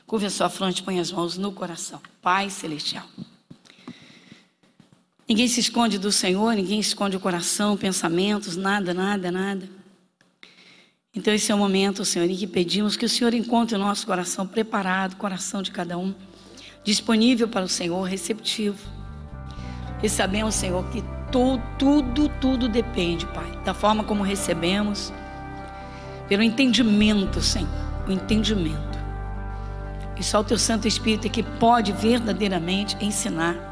Curve a sua fronte, põe as mãos no coração. Pai Celestial. Ninguém se esconde do Senhor, ninguém esconde o coração, pensamentos, nada. Então esse é o momento, Senhor, em que pedimos que o Senhor encontre o nosso coração preparado, o coração de cada um, disponível para o Senhor, receptivo. E sabemos, Senhor, que tudo depende, Pai, da forma como recebemos, pelo entendimento, Senhor, o entendimento. E só o Teu Santo Espírito é que pode verdadeiramente ensinar.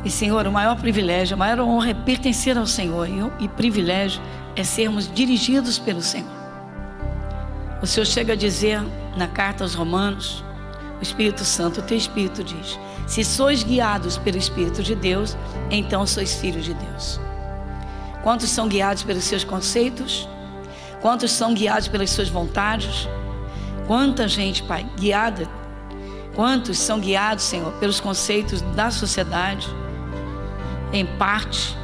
E, Senhor, o maior privilégio, a maior honra é pertencer ao Senhor, e privilégio é sermos dirigidos pelo Senhor. O Senhor chega a dizer na carta aos Romanos, o Espírito Santo, o Teu Espírito diz: se sois guiados pelo Espírito de Deus, então sois filhos de Deus. Quantos são guiados pelos seus conceitos? Quantos são guiados pelas suas vontades? Quanta gente, Pai, guiada? Quantos são guiados, Senhor, pelos conceitos da sociedade? Em parte,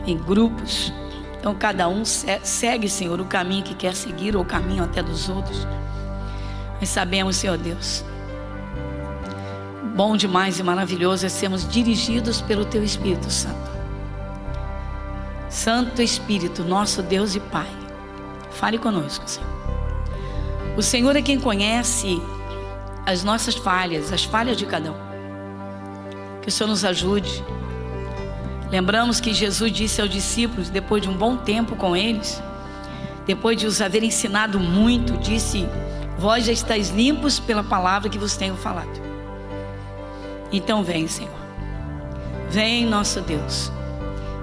em grupos. Então cada um segue, Senhor, o caminho que quer seguir, ou o caminho até dos outros. Mas sabemos, Senhor Deus, bom demais e maravilhoso é sermos dirigidos pelo Teu Espírito Santo. Santo Espírito, nosso Deus e Pai, fale conosco, Senhor. O Senhor é quem conhece as nossas falhas, as falhas de cada um. Que o Senhor nos ajude. Lembramos que Jesus disse aos discípulos, depois de um bom tempo com eles, depois de os haver ensinado muito, disse: vós já estáis limpos pela palavra que vos tenho falado. Então vem, Senhor. Vem, nosso Deus,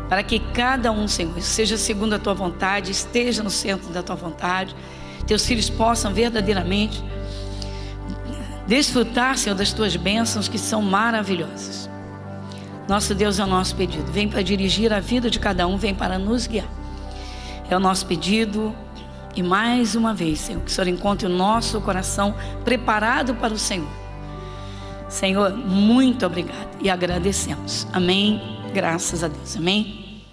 para que cada um, Senhor, seja segundo a Tua vontade, esteja no centro da Tua vontade, Teus filhos possam verdadeiramente desfrutar, Senhor, das Tuas bênçãos que são maravilhosas. Nosso Deus, é o nosso pedido. Vem para dirigir a vida de cada um, vem para nos guiar. É o nosso pedido. E mais uma vez, Senhor, que o Senhor encontre o nosso coração preparado para o Senhor. Senhor, muito obrigado e agradecemos. Amém. Graças a Deus. Amém.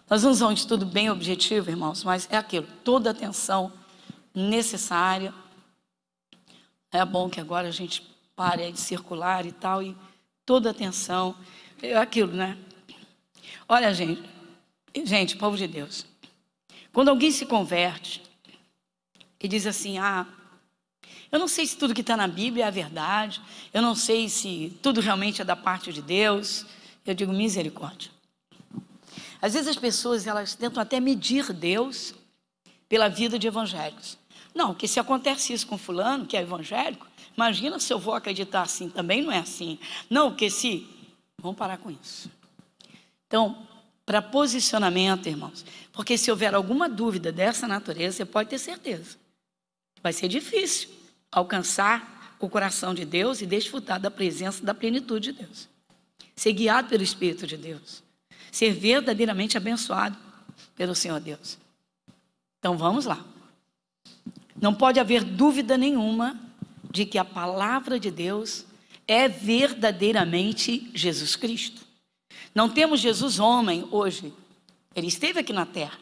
Nós vamos a um estudo bem objetivo, irmãos, mas é aquilo, toda atenção necessária. É bom que agora a gente pare de circular e tal, e toda atenção, é aquilo, né? Olha, gente, povo de Deus, quando alguém se converte e diz assim: eu não sei se tudo que está na Bíblia é a verdade, eu não sei se tudo realmente é da parte de Deus, eu digo: misericórdia. Às vezes as pessoas, elas tentam até medir Deus pela vida de evangélicos. Não, que se acontece isso com fulano, que é evangélico, imagina se eu vou acreditar assim, também não é assim. Não, que se... Vamos parar com isso. Então, para posicionamento, irmãos, porque se houver alguma dúvida dessa natureza, você pode ter certeza. Vai ser difícil alcançar o coração de Deus e desfrutar da presença, da plenitude de Deus. Ser guiado pelo Espírito de Deus. Ser verdadeiramente abençoado pelo Senhor Deus. Então, vamos lá. Não pode haver dúvida nenhuma de que a palavra de Deus é verdadeiramente Jesus Cristo. Não temos Jesus homem hoje. Ele esteve aqui na terra.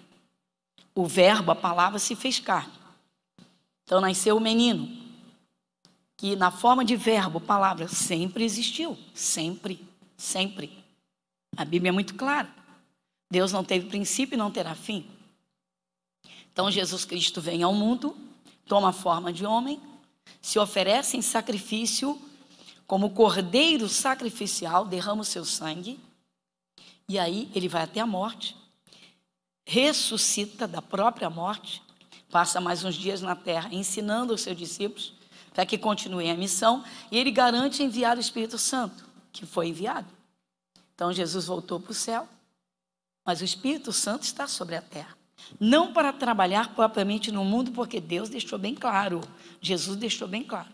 O verbo, a palavra, se fez carne. Então nasceu o menino, que na forma de verbo, palavra, sempre existiu. Sempre. A Bíblia é muito clara. Deus não teve princípio e não terá fim. Então Jesus Cristo vem ao mundo, toma a forma de homem, se oferece em sacrifício, como cordeiro sacrificial, derrama o seu sangue, e aí ele vai até a morte, ressuscita da própria morte, passa mais uns dias na terra ensinando os seus discípulos para que continuem a missão, e ele garante enviar o Espírito Santo, que foi enviado. Então Jesus voltou para o céu, mas o Espírito Santo está sobre a terra. Não para trabalhar propriamente no mundo, porque Deus deixou bem claro, Jesus deixou bem claro.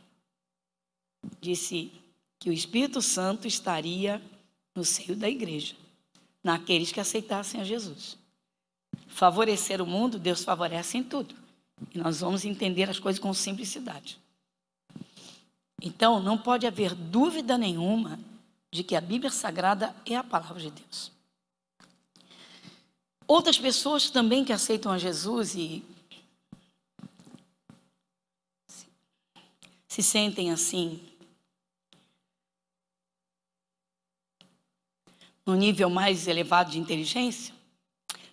Disse que o Espírito Santo estaria no seio da igreja, naqueles que aceitassem a Jesus. Favorecer o mundo, Deus favorece em tudo. E nós vamos entender as coisas com simplicidade. Então, não pode haver dúvida nenhuma de que a Bíblia Sagrada é a palavra de Deus. Outras pessoas também que aceitam a Jesus e se sentem assim, no nível mais elevado de inteligência,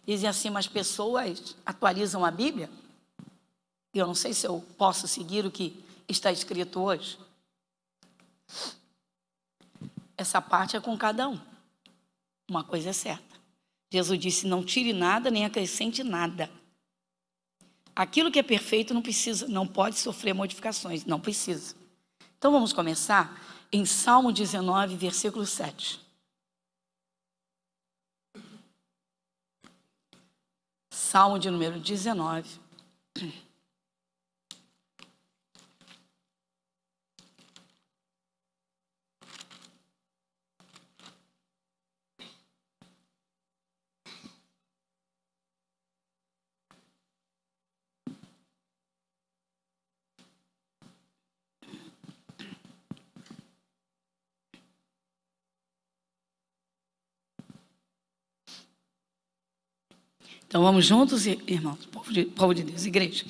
dizem assim, mas pessoas atualizam a Bíblia? E eu não sei se eu posso seguir o que está escrito hoje. Essa parte é com cada um. Uma coisa é certa. Jesus disse, não tire nada, nem acrescente nada. Aquilo que é perfeito não pode sofrer modificações, não precisa. Então vamos começar em Salmo 19, versículo 7. Salmo de número 19. Então vamos juntos, irmãos, povo de Deus, igreja.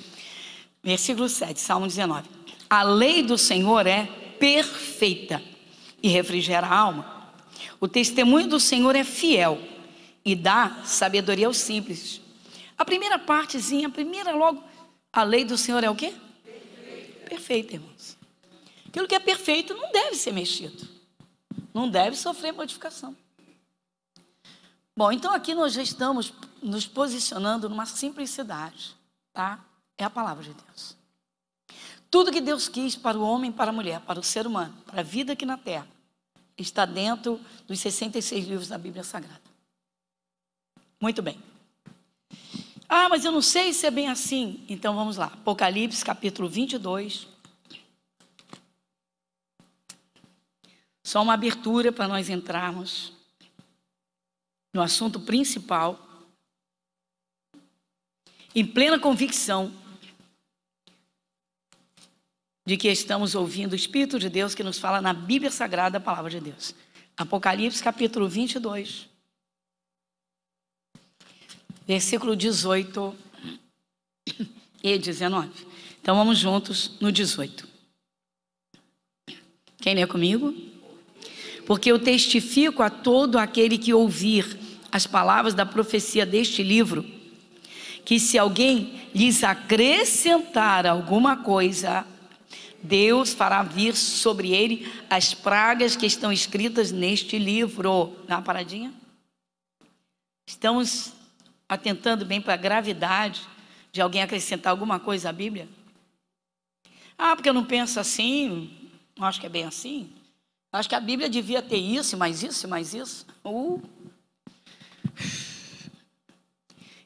Versículo 7, Salmo 19. A lei do Senhor é perfeita e refrigera a alma. O testemunho do Senhor é fiel e dá sabedoria aos simples. A primeira partezinha, logo, a lei do Senhor é o quê? Perfeita, irmãos. Aquilo que é perfeito não deve ser mexido. Não deve sofrer modificação. Bom, então aqui nós já estamos nos posicionando numa simplicidade, tá? É a palavra de Deus. Tudo que Deus quis para o homem, para a mulher, para o ser humano, para a vida aqui na terra, está dentro dos 66 livros da Bíblia Sagrada. Muito bem. Ah, mas eu não sei se é bem assim. Então vamos lá. Apocalipse, capítulo 22. Só uma abertura para nós entrarmos no assunto principal, em plena convicção de que estamos ouvindo o Espírito de Deus que nos fala na Bíblia Sagrada a palavra de Deus. Apocalipse, capítulo 22, versículo 18 e 19. Então vamos juntos no 18. Quem lê comigo? Porque eu testifico a todo aquele que ouvir as palavras da profecia deste livro, que se alguém lhes acrescentar alguma coisa, Deus fará vir sobre ele as pragas que estão escritas neste livro. Dá uma paradinha? Estamos atentando bem para a gravidade de alguém acrescentar alguma coisa à Bíblia? Ah, porque eu não penso assim, não acho que é bem assim. Acho que a Bíblia devia ter isso, mais isso, mais isso.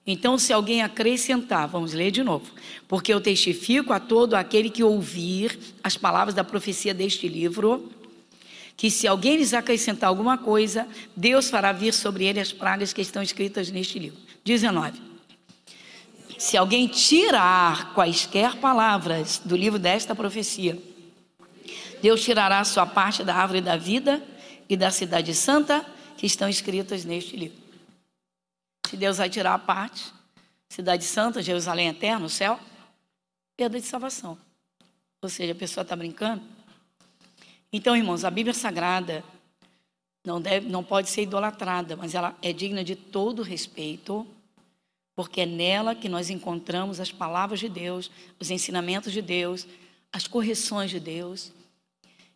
Então, se alguém acrescentar, vamos ler de novo. Porque eu testifico a todo aquele que ouvir as palavras da profecia deste livro, que se alguém lhes acrescentar alguma coisa, Deus fará vir sobre ele as pragas que estão escritas neste livro. 19. Se alguém tirar quaisquer palavras do livro desta profecia, Deus tirará a sua parte da árvore da vida e da cidade santa que estão escritas neste livro. Se Deus vai tirar a parte, cidade santa, Jerusalém eterna, o céu, perda de salvação. Ou seja, a pessoa está brincando. Então, irmãos, a Bíblia Sagrada não pode ser idolatrada, mas ela é digna de todo respeito, porque é nela que nós encontramos as palavras de Deus, os ensinamentos de Deus, as correções de Deus.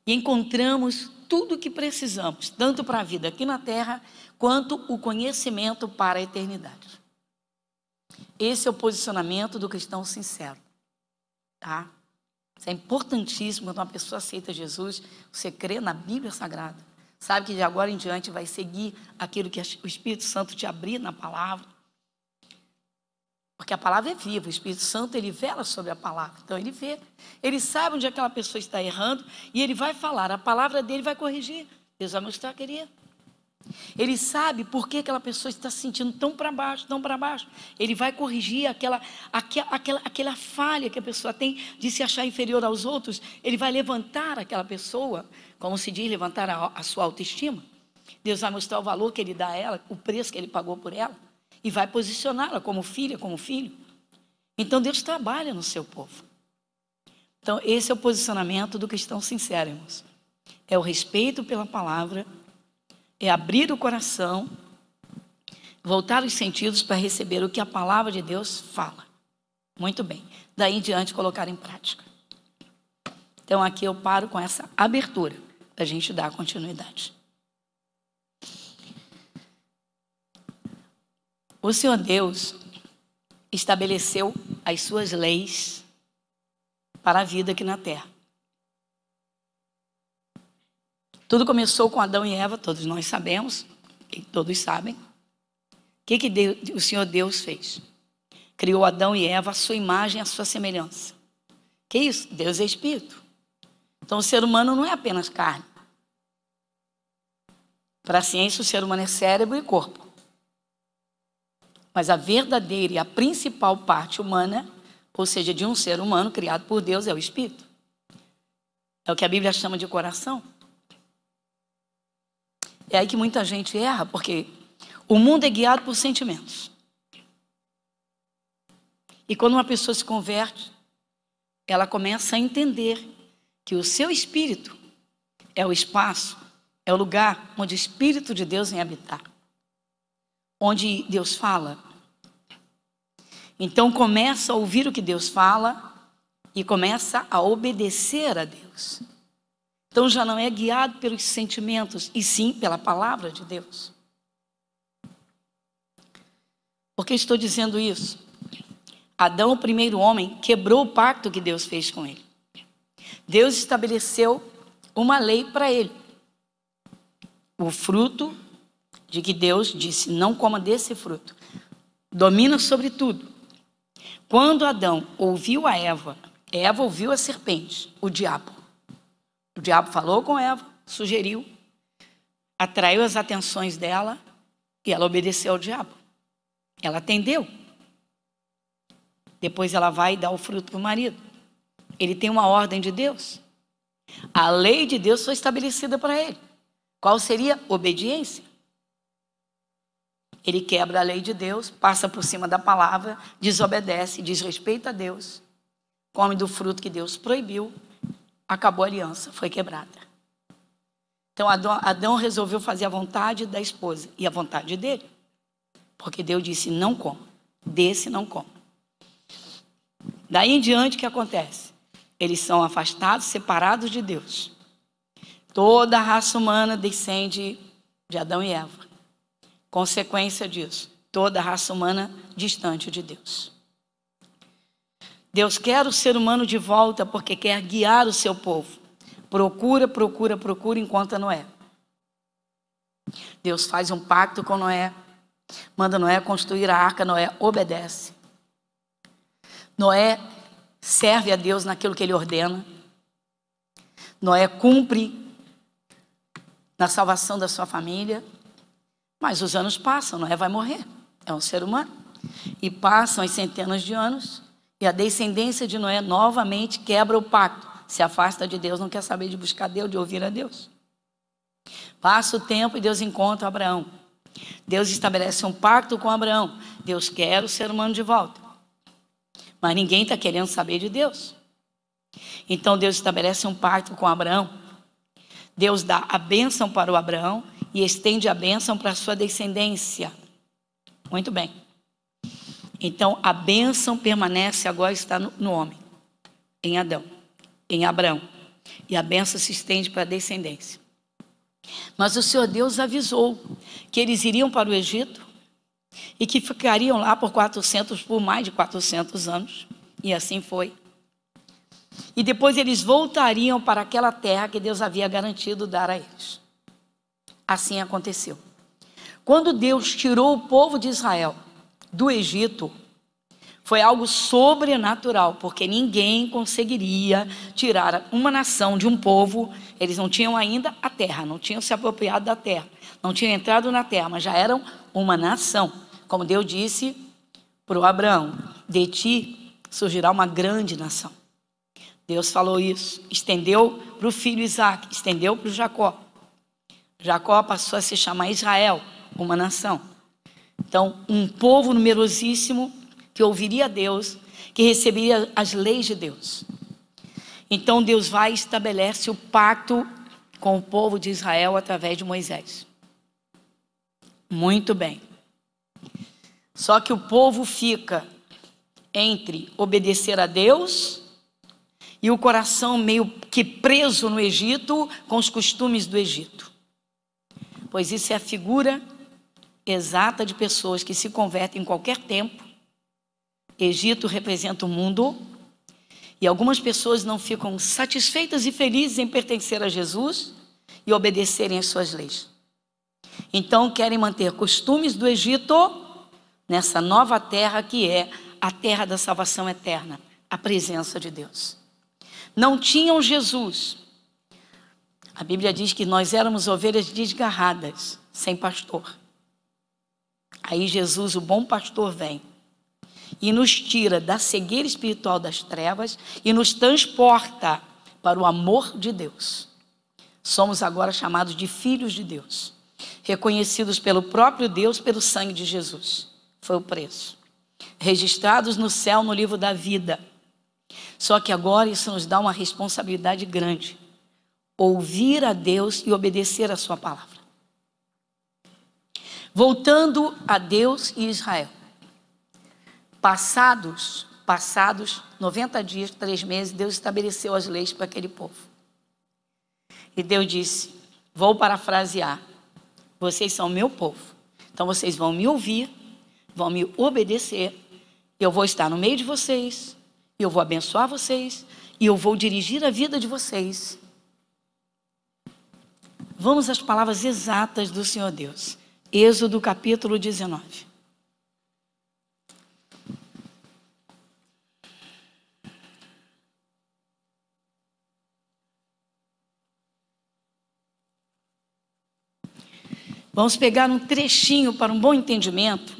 E encontramos tudo o que precisamos, tanto para a vida aqui na terra, quanto o conhecimento para a eternidade. Esse é o posicionamento do cristão sincero, tá? Isso é importantíssimo quando uma pessoa aceita Jesus, você crê na Bíblia Sagrada, sabe que de agora em diante vai seguir aquilo que o Espírito Santo te abrir na palavra. Porque a palavra é viva, o Espírito Santo, ele vela sobre a palavra. Então ele vê, ele sabe onde aquela pessoa está errando e ele vai falar, a palavra dele vai corrigir. Deus vai mostrar que ele é. Ele sabe por que aquela pessoa está se sentindo tão para baixo, tão para baixo. Ele vai corrigir aquela falha que a pessoa tem de se achar inferior aos outros. Ele vai levantar aquela pessoa, como se diz, levantar a sua autoestima. Deus vai mostrar o valor que ele dá a ela, o preço que ele pagou por ela. E vai posicioná-la como filha, como filho. Então Deus trabalha no seu povo. Então, esse é o posicionamento do cristão sincero, irmãos. É o respeito pela palavra, é abrir o coração, voltar os sentidos para receber o que a palavra de Deus fala. Muito bem. Daí em diante, colocar em prática. Então, aqui eu paro com essa abertura, para a gente dar continuidade. O Senhor Deus estabeleceu as suas leis para a vida aqui na terra. Tudo começou com Adão e Eva, todos nós sabemos, e todos sabem. O que o Senhor Deus fez? Criou Adão e Eva à sua imagem, à sua semelhança. Que isso? Deus é espírito. Então o ser humano não é apenas carne. Para a ciência, o ser humano é cérebro e corpo. Mas a verdadeira e a principal parte humana, ou seja, de um ser humano criado por Deus, é o espírito. É o que a Bíblia chama de coração. É aí que muita gente erra, porque o mundo é guiado por sentimentos. E quando uma pessoa se converte, ela começa a entender que o seu espírito é o espaço, é o lugar onde o Espírito de Deus vem habitar. Onde Deus fala. Então começa a ouvir o que Deus fala e começa a obedecer a Deus. Então já não é guiado pelos sentimentos, e sim pela palavra de Deus. Por que estou dizendo isso? Adão, o primeiro homem, quebrou o pacto que Deus fez com ele. Deus estabeleceu uma lei para ele. O fruto de que Deus disse, não coma desse fruto, domina sobre tudo. Quando Adão ouviu a Eva ouviu a serpente, o diabo. O diabo falou com Eva, sugeriu, atraiu as atenções dela e ela obedeceu ao diabo. Ela atendeu. Depois ela vai dar o fruto para o marido. Ele tem uma ordem de Deus. A lei de Deus foi estabelecida para ele. Qual seria? Obediência. Ele quebra a lei de Deus, passa por cima da palavra, desobedece, desrespeita a Deus, come do fruto que Deus proibiu, acabou a aliança, foi quebrada. Então Adão resolveu fazer a vontade da esposa e a vontade dele, porque Deus disse, não coma, desse não coma. Daí em diante o que acontece? Eles são afastados, separados de Deus. Toda a raça humana descende de Adão e Eva. Consequência disso, toda a raça humana distante de Deus. Deus quer o ser humano de volta porque quer guiar o seu povo. Procura enquanto Noé. Deus faz um pacto com Noé, manda Noé construir a arca, Noé obedece. Noé serve a Deus naquilo que ele ordena. Noé cumpre na salvação da sua família. Mas os anos passam, Noé vai morrer, é um ser humano. E passam as centenas de anos e a descendência de Noé novamente quebra o pacto. Se afasta de Deus, não quer saber de buscar Deus, de ouvir a Deus. Passa o tempo e Deus encontra Abraão. Deus estabelece um pacto com Abraão. Deus quer o ser humano de volta. Mas ninguém está querendo saber de Deus. Então Deus estabelece um pacto com Abraão. Deus dá a bênção para o Abraão e estende a bênção para a sua descendência. Muito bem. Então a bênção permanece agora, está no homem, em Adão, em Abraão. E a bênção se estende para a descendência. Mas o Senhor Deus avisou que eles iriam para o Egito e que ficariam lá por mais de 400 anos. E assim foi. E depois eles voltariam para aquela terra que Deus havia garantido dar a eles. Assim aconteceu. Quando Deus tirou o povo de Israel do Egito, foi algo sobrenatural, porque ninguém conseguiria tirar uma nação de um povo. Eles não tinham ainda a terra, não tinham se apropriado da terra, não tinham entrado na terra, mas já eram uma nação. Como Deus disse para o Abraão, de ti surgirá uma grande nação. Deus falou isso, estendeu para o filho Isaac, estendeu para o Jacó. Jacó passou a se chamar Israel, uma nação. Então, um povo numerosíssimo que ouviria a Deus, que receberia as leis de Deus. Então Deus vai e estabelece o pacto com o povo de Israel através de Moisés. Muito bem. Só que o povo fica entre obedecer a Deus e o coração meio que preso no Egito com os costumes do Egito. Pois isso é a figura exata de pessoas que se convertem em qualquer tempo. Egito representa o mundo e algumas pessoas não ficam satisfeitas e felizes em pertencer a Jesus e obedecerem às suas leis. Então querem manter costumes do Egito nessa nova terra que é a terra da salvação eterna, a presença de Deus. Não tinham Jesus. A Bíblia diz que nós éramos ovelhas desgarradas, sem pastor. Aí Jesus, o bom pastor, vem e nos tira da cegueira espiritual das trevas e nos transporta para o amor de Deus. Somos agora chamados de filhos de Deus, reconhecidos pelo próprio Deus, pelo sangue de Jesus. Foi o preço. Registrados no céu, no livro da vida. Só que agora isso nos dá uma responsabilidade grande. Ouvir a Deus e obedecer a sua palavra. Voltando a Deus e Israel. Passados 90 dias, 3 meses, Deus estabeleceu as leis para aquele povo. E Deus disse, vou parafrasear, vocês são meu povo, então vocês vão me ouvir, vão me obedecer, eu vou estar no meio de vocês, eu vou abençoar vocês, e eu vou dirigir a vida de vocês. Vamos às palavras exatas do Senhor Deus. Êxodo capítulo 19. Vamos pegar um trechinho para um bom entendimento,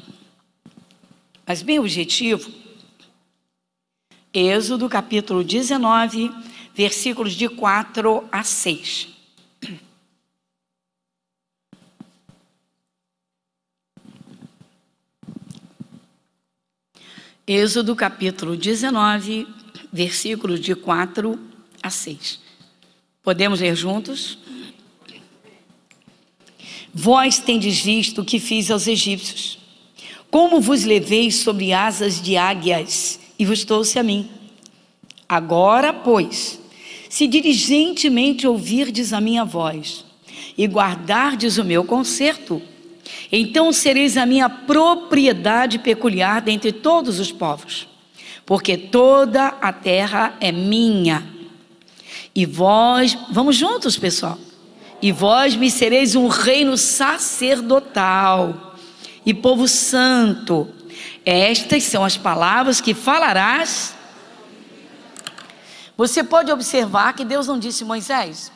mas bem objetivo. Êxodo capítulo 19, versículos de 4 a 6. Êxodo capítulo 19, versículos de 4 a 6. Podemos ler juntos? Vós tendes visto o que fiz aos egípcios, como vos levei sobre asas de águias e vos trouxe a mim. Agora, pois, se diligentemente ouvirdes a minha voz e guardardes o meu concerto, então sereis a minha propriedade peculiar dentre todos os povos, porque toda a terra é minha. E vós, vamos juntos, pessoal, e vós me sereis um reino sacerdotal e povo santo. Estas são as palavras que falarás. Você pode observar que Deus não disse, Moisés,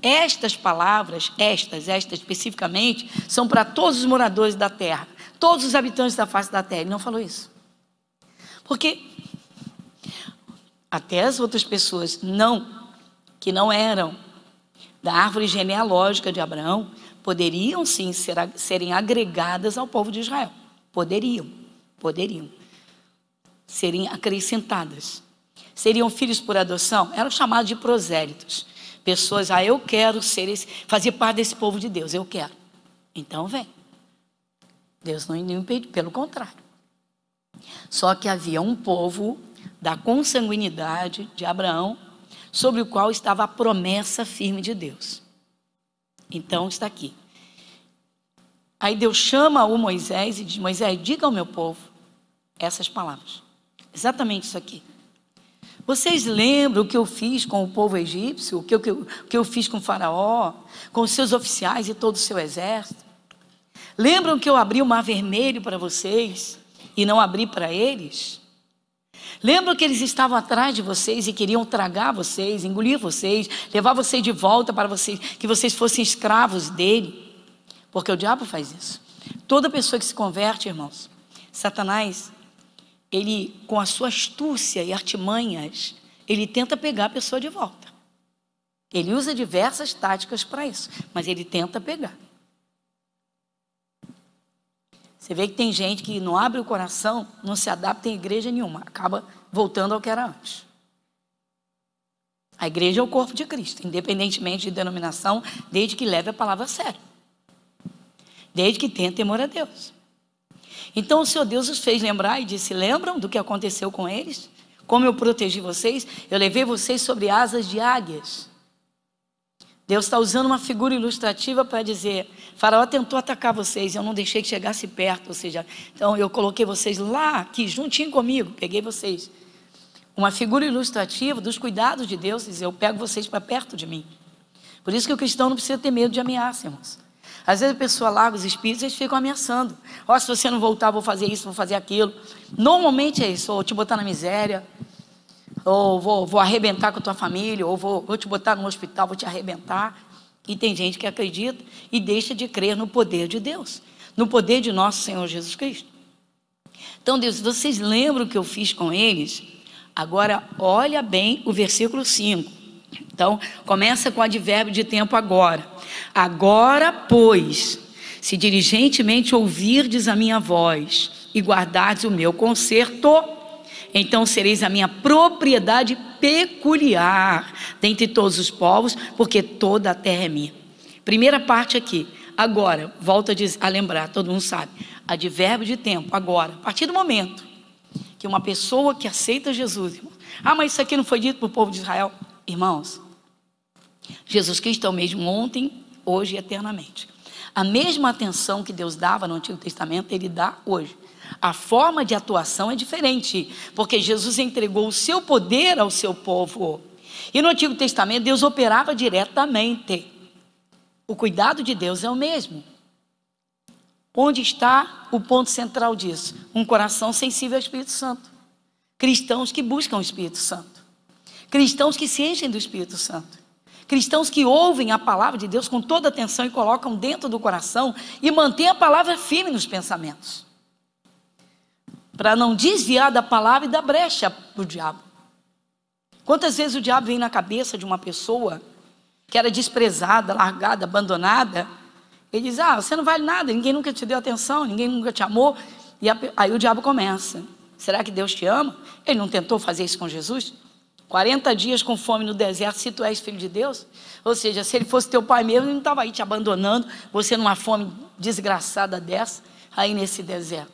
estas palavras, estas especificamente, são para todos os moradores da terra, todos os habitantes da face da terra. Ele não falou isso. Porque até as outras pessoas que não eram da árvore genealógica de Abraão, poderiam sim serem agregadas ao povo de Israel. Poderiam. Serem acrescentadas. Seriam filhos por adoção, eram chamados de prosélitos. Pessoas, eu quero fazer parte desse povo de Deus, eu quero. Então vem. Deus não impediu, pelo contrário. Só que havia um povo da consanguinidade de Abraão, sobre o qual estava a promessa firme de Deus. Então está aqui. Aí Deus chama o Moisés e diz, Moisés, diga ao meu povo essas palavras. Exatamente isso aqui. Vocês lembram o que eu fiz com o povo egípcio? O que eu fiz com o faraó? Com os seus oficiais e todo o seu exército? Lembram que eu abri o mar vermelho para vocês e não abri para eles? Lembram que eles estavam atrás de vocês e queriam tragar vocês, engolir vocês, levar vocês de volta para vocês, que vocês fossem escravos dele? Porque o diabo faz isso. Toda pessoa que se converte, irmãos, Satanás, ele, com a sua astúcia e artimanhas, ele tenta pegar a pessoa de volta. Ele usa diversas táticas para isso, mas ele tenta pegar. Você vê que tem gente que não abre o coração, não se adapta em igreja nenhuma, acaba voltando ao que era antes. A igreja é o corpo de Cristo, independentemente de denominação, desde que leve a palavra a sério, desde que tenha temor a Deus. Então o Senhor Deus os fez lembrar e disse: lembram do que aconteceu com eles? Como eu protegi vocês? Eu levei vocês sobre asas de águias. Deus está usando uma figura ilustrativa para dizer: Faraó tentou atacar vocês, eu não deixei que chegasse perto, ou seja, então eu coloquei vocês lá, aqui, juntinho comigo, peguei vocês. Uma figura ilustrativa dos cuidados de Deus, dizer: eu pego vocês para perto de mim. Por isso que o cristão não precisa ter medo de ameaça, irmãos. Às vezes a pessoa larga os espíritos e eles ficam ameaçando: ó, se você não voltar, vou fazer isso, vou fazer aquilo. Normalmente é isso: ou te botar na miséria, ou vou arrebentar com a tua família, ou vou te botar no hospital, vou te arrebentar. E tem gente que acredita e deixa de crer no poder de Deus, no poder de nosso Senhor Jesus Cristo. Então, Deus, vocês lembram o que eu fiz com eles? Agora, olha bem o versículo 5. Então, começa com o advérbio de tempo agora. Agora, pois, se diligentemente ouvirdes a minha voz e guardardes o meu conserto, então sereis a minha propriedade peculiar dentre todos os povos, porque toda a terra é minha. Primeira parte aqui, agora, volta a lembrar, todo mundo sabe, advérbio de tempo, agora, a partir do momento que uma pessoa que aceita Jesus, irmão, mas isso aqui não foi dito para o povo de Israel? Irmãos, Jesus Cristo é o mesmo ontem, hoje e eternamente. A mesma atenção que Deus dava no Antigo Testamento, Ele dá hoje. A forma de atuação é diferente, porque Jesus entregou o seu poder ao seu povo. E no Antigo Testamento, Deus operava diretamente. O cuidado de Deus é o mesmo. Onde está o ponto central disso? Um coração sensível ao Espírito Santo. Cristãos que buscam o Espírito Santo. Cristãos que se enchem do Espírito Santo. Cristãos que ouvem a palavra de Deus com toda atenção e colocam dentro do coração e mantêm a palavra firme nos pensamentos, para não desviar da palavra e dar brecha para o diabo. Quantas vezes o diabo vem na cabeça de uma pessoa que era desprezada, largada, abandonada, ele diz: você não vale nada, ninguém nunca te deu atenção, ninguém nunca te amou. E aí o diabo começa: será que Deus te ama? Ele não tentou fazer isso com Jesus? 40 dias com fome no deserto, se tu és filho de Deus? Ou seja, se ele fosse teu pai mesmo, ele não estava aí te abandonando, você numa fome desgraçada dessa, aí nesse deserto.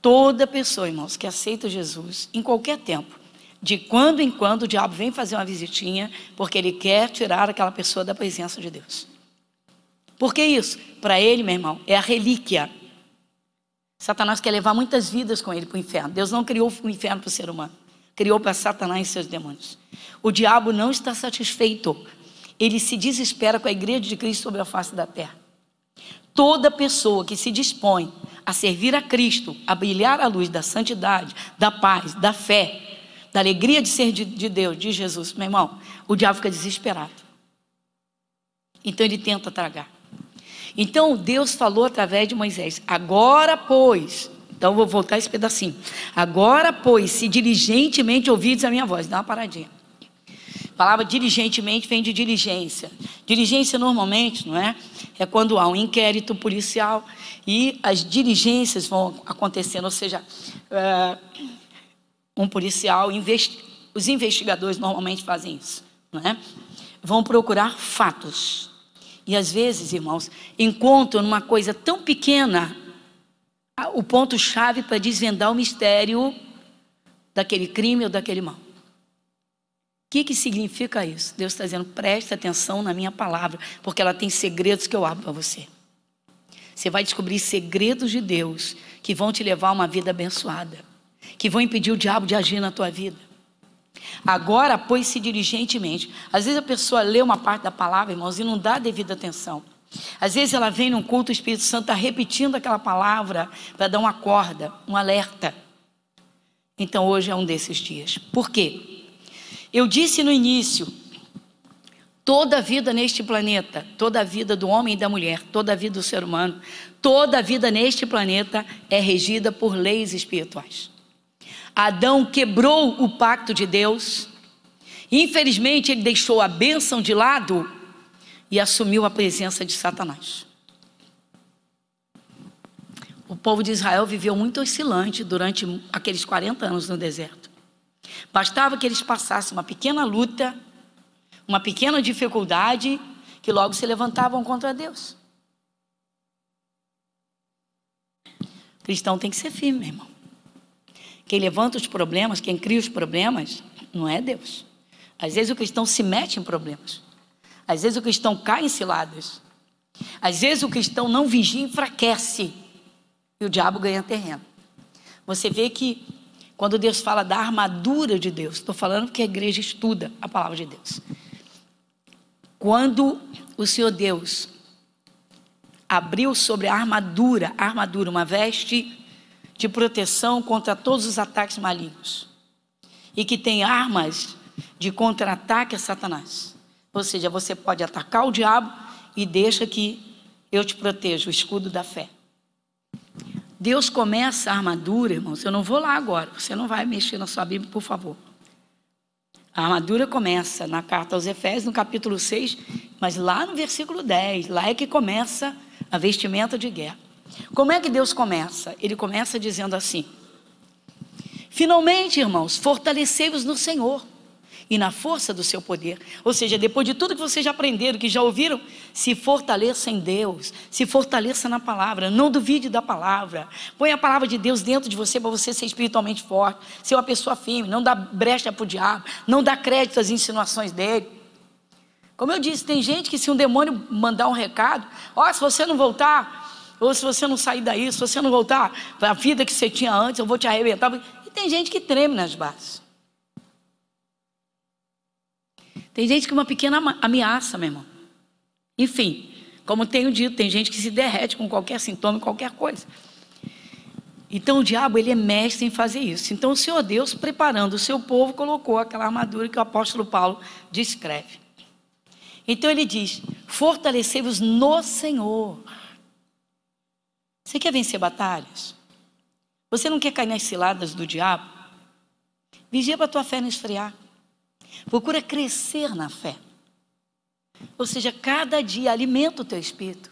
Toda pessoa, irmãos, que aceita Jesus, em qualquer tempo, de quando em quando o diabo vem fazer uma visitinha, porque ele quer tirar aquela pessoa da presença de Deus. Por que isso? Para ele, meu irmão, é a relíquia. Satanás quer levar muitas vidas com ele para o inferno. Deus não criou o inferno para o ser humano, criou para Satanás e seus demônios. O diabo não está satisfeito, ele se desespera com a igreja de Cristo sobre a face da terra. Toda pessoa que se dispõe a servir a Cristo, a brilhar a luz da santidade, da paz, da fé, da alegria de ser de Deus, de Jesus, meu irmão, o diabo fica desesperado. Então ele tenta tragar. Então Deus falou através de Moisés: agora pois, então vou voltar esse pedacinho. Agora pois, se diligentemente ouvides a minha voz. Dá uma paradinha. A palavra diligentemente vem de diligência. Diligência normalmente, não é? É quando há um inquérito policial e as diligências vão acontecendo, ou seja, um policial, os investigadores normalmente fazem isso, não é? Vão procurar fatos. E às vezes, irmãos, encontram numa coisa tão pequena o ponto-chave para desvendar o mistério daquele crime ou daquele mal. O que significa isso? Deus está dizendo: preste atenção na minha palavra, porque ela tem segredos que eu abro para você. Você vai descobrir segredos de Deus que vão te levar a uma vida abençoada, que vão impedir o diabo de agir na tua vida. Agora, pois-se diligentemente. Às vezes a pessoa lê uma parte da palavra, irmãos, e não dá devida atenção. Às vezes ela vem num culto, o Espírito Santo está repetindo aquela palavra para dar uma corda, um alerta. Então hoje é um desses dias. Por quê? Eu disse no início, toda a vida neste planeta, toda a vida do homem e da mulher, toda a vida do ser humano, toda a vida neste planeta é regida por leis espirituais. Adão quebrou o pacto de Deus, infelizmente ele deixou a bênção de lado e assumiu a presença de Satanás. O povo de Israel viveu muito oscilante durante aqueles 40 anos no deserto. Bastava que eles passassem uma pequena luta, uma pequena dificuldade, que logo se levantavam contra Deus. O cristão tem que ser firme, meu irmão. Quem levanta os problemas, quem cria os problemas, não é Deus. Às vezes o cristão se mete em problemas. Às vezes o cristão cai em ciladas. Às vezes o cristão não vigia e enfraquece. E o diabo ganha terreno. Você vê que quando Deus fala da armadura de Deus, estou falando porque a igreja estuda a palavra de Deus. Quando o Senhor Deus abriu sobre a armadura, uma veste de proteção contra todos os ataques malignos, e que tem armas de contra-ataque a Satanás. Ou seja, você pode atacar o diabo e deixa que eu te proteja, o escudo da fé. Deus começa a armadura, irmãos, eu não vou lá agora, você não vai mexer na sua Bíblia, por favor. A armadura começa na carta aos Efésios, no capítulo 6, mas lá no versículo 10, lá é que começa a vestimenta de guerra. Como é que Deus começa? Ele começa dizendo assim: finalmente, irmãos, fortalecei-vos no Senhor e na força do seu poder. Ou seja, depois de tudo que vocês já aprenderam, que já ouviram, se fortaleça em Deus, se fortaleça na palavra, não duvide da palavra, põe a palavra de Deus dentro de você para você ser espiritualmente forte, ser uma pessoa firme, não dá brecha para o diabo, não dá crédito às insinuações dele. Como eu disse, tem gente que se um demônio mandar um recado, ó, se você não voltar, ou se você não sair daí, se você não voltar para a vida que você tinha antes, eu vou te arrebentar. E tem gente que treme nas bases. Tem gente que uma pequena ameaça, meu irmão. Enfim, como tenho dito, tem gente que se derrete com qualquer sintoma, qualquer coisa. Então o diabo, ele é mestre em fazer isso. Então o Senhor Deus, preparando o seu povo, colocou aquela armadura que o apóstolo Paulo descreve. Então ele diz: fortalecei-vos no Senhor. Você quer vencer batalhas? Você não quer cair nas ciladas do diabo? Vigia para a tua fé não esfriar. Procura crescer na fé. Ou seja, cada dia alimenta o teu espírito.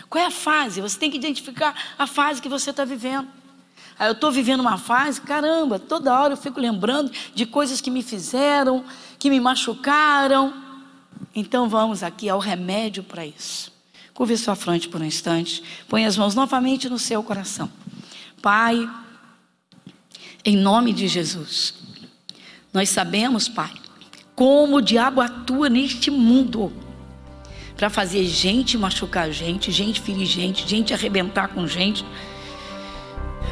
Qual é a fase? Você tem que identificar a fase que você está vivendo. Aí eu estou vivendo uma fase, caramba, toda hora eu fico lembrando de coisas que me fizeram, que me machucaram. Então vamos aqui ao remédio para isso. Curve sua fronte por um instante. Põe as mãos novamente no seu coração. Pai, em nome de Jesus, nós sabemos, Pai, como o diabo atua neste mundo para fazer gente machucar gente, gente ferir gente, gente arrebentar com gente.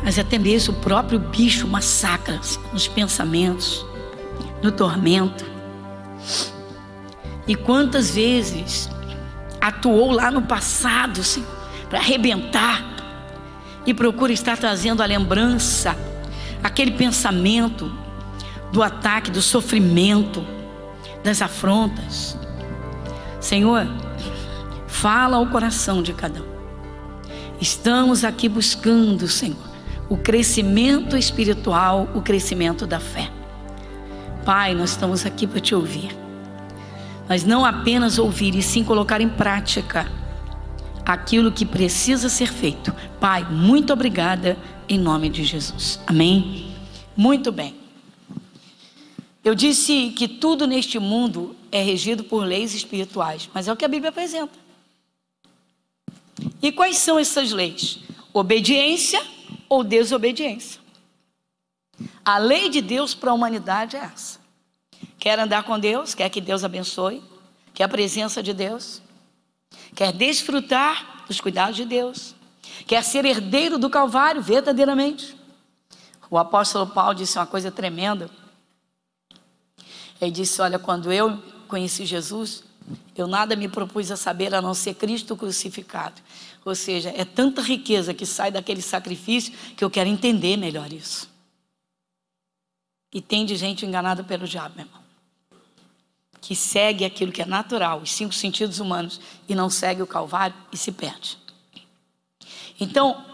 Mas até mesmo o próprio bicho massacra nos pensamentos, no tormento. E quantas vezes atuou lá no passado, Senhor, para arrebentar, e procura estar trazendo a lembrança, aquele pensamento do ataque, do sofrimento, das afrontas. Senhor, fala ao coração de cada um. Estamos aqui buscando, Senhor, o crescimento espiritual, o crescimento da fé. Pai, nós estamos aqui para te ouvir. Mas não apenas ouvir, e sim colocar em prática aquilo que precisa ser feito. Pai, muito obrigada, em nome de Jesus. Amém? Muito bem. Eu disse que tudo neste mundo é regido por leis espirituais, mas é o que a Bíblia apresenta. E quais são essas leis? Obediência ou desobediência? A lei de Deus para a humanidade é essa. Quer andar com Deus, quer que Deus abençoe, quer a presença de Deus, quer desfrutar dos cuidados de Deus, quer ser herdeiro do Calvário verdadeiramente. O apóstolo Paulo disse uma coisa tremenda. Ele disse: olha, quando eu conheci Jesus, eu nada me propus a saber a não ser Cristo crucificado. Ou seja, é tanta riqueza que sai daquele sacrifício que eu quero entender melhor isso. E tem de gente enganada pelo diabo, meu irmão, que segue aquilo que é natural, os 5 sentidos humanos, e não segue o Calvário e se perde. Então,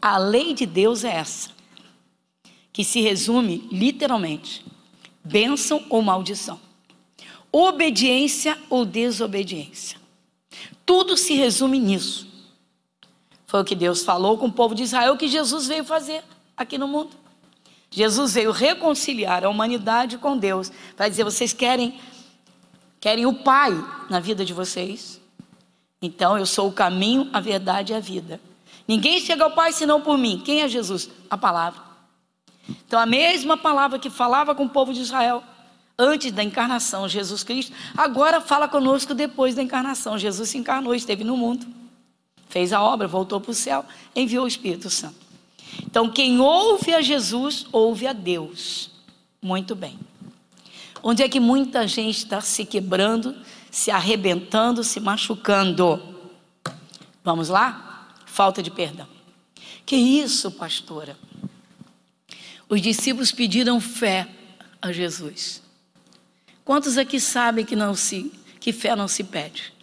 a lei de Deus é essa, que se resume literalmente: bênção ou maldição, obediência ou desobediência. Tudo se resume nisso. Foi o que Deus falou com o povo de Israel, que Jesus veio fazer aqui no mundo. Jesus veio reconciliar a humanidade com Deus. Vai dizer, vocês querem o Pai na vida de vocês? Então eu sou o caminho, a verdade e a vida. Ninguém chega ao Pai senão por mim. Quem é Jesus? A palavra. Então a mesma palavra que falava com o povo de Israel antes da encarnação, Jesus Cristo, agora fala conosco depois da encarnação. Jesus se encarnou, esteve no mundo, fez a obra, voltou para o céu, enviou o Espírito Santo. Então quem ouve a Jesus, ouve a Deus. Muito bem. Onde é que muita gente está se quebrando, se arrebentando, se machucando? Vamos lá? Falta de perdão. Que isso, pastora? Os discípulos pediram fé a Jesus. Quantos aqui sabem que fé não se pede?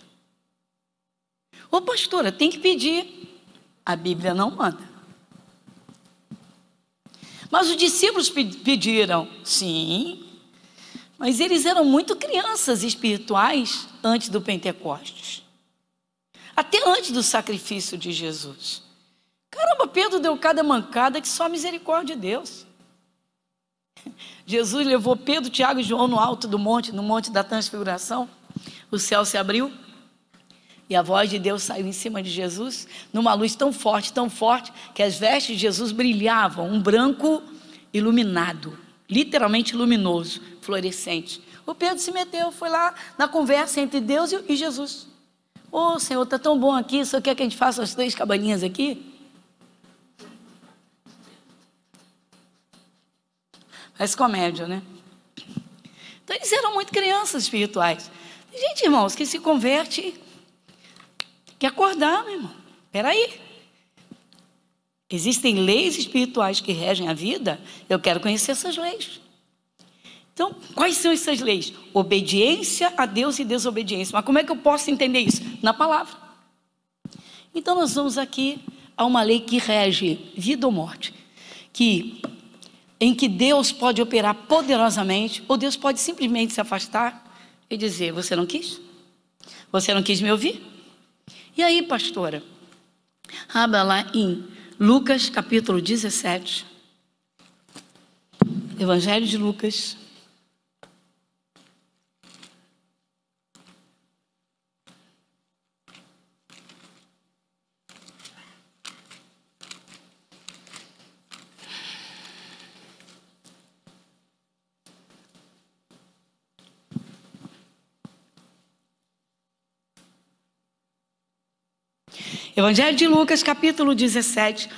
Ô pastora, tem que pedir. A Bíblia não manda. Mas os discípulos pediram, sim, mas eles eram muito crianças espirituais antes do Pentecostes. Até antes do sacrifício de Jesus. Caramba, Pedro deu cada mancada que só a misericórdia de Deus. Jesus levou Pedro, Tiago e João no alto do monte, no monte da transfiguração. O céu se abriu e a voz de Deus saiu em cima de Jesus, numa luz tão forte, que as vestes de Jesus brilhavam, um branco iluminado, literalmente luminoso, fluorescente. O Pedro se meteu, foi lá na conversa entre Deus e Jesus. Ô Senhor, está tão bom aqui, só quer que a gente faça as 3 cabaninhas aqui? Parece comédia, né? Então eles eram muito crianças espirituais. Tem gente, irmãos, que se converte, quer acordar, meu irmão. Espera aí. Existem leis espirituais que regem a vida, eu quero conhecer essas leis. Então, quais são essas leis? Obediência a Deus e desobediência. Mas como é que eu posso entender isso? Na palavra. Então nós vamos aqui a uma lei que rege vida ou morte, em que Deus pode operar poderosamente, ou Deus pode simplesmente se afastar e dizer, você não quis? Você não quis me ouvir? E aí, pastora? Abra lá em Lucas capítulo 17. Evangelho de Lucas. Evangelho de Lucas, capítulo 17,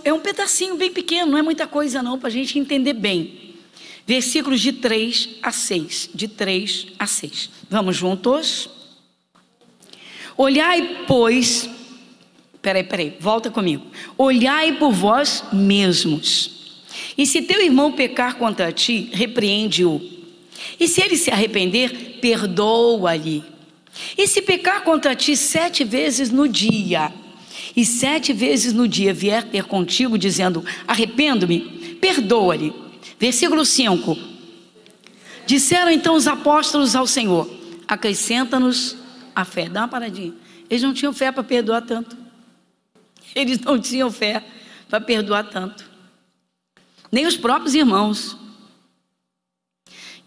é um pedacinho bem pequeno, não é muita coisa não, para a gente entender bem. Versículos de 3 a 6, de 3 a 6. Vamos juntos? Olhai, pois, peraí, volta comigo. Olhai por vós mesmos, e se teu irmão pecar contra ti, repreende-o. E se ele se arrepender, perdoa-lhe. E se pecar contra ti 7 vezes no dia, e 7 vezes no dia vier ter contigo, dizendo, arrependo-me, perdoa-lhe. Versículo 5. Disseram então os apóstolos ao Senhor, acrescenta-nos a fé. Dá uma paradinha. Eles não tinham fé para perdoar tanto. Eles não tinham fé para perdoar tanto. Nem os próprios irmãos.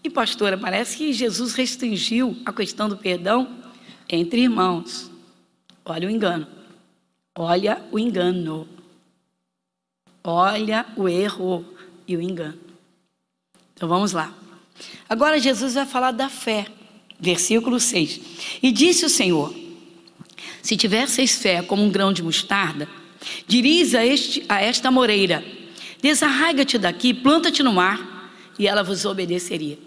E pastora, parece que Jesus restringiu a questão do perdão entre irmãos. Olha o engano. Olha o engano. Olha o erro e o engano. Então vamos lá. Agora Jesus vai falar da fé. Versículo 6. E disse o Senhor, se tivesseis fé como um grão de mostarda, diris a esta moreira, desarraiga-te daqui, planta-te no mar, e ela vos obedeceria.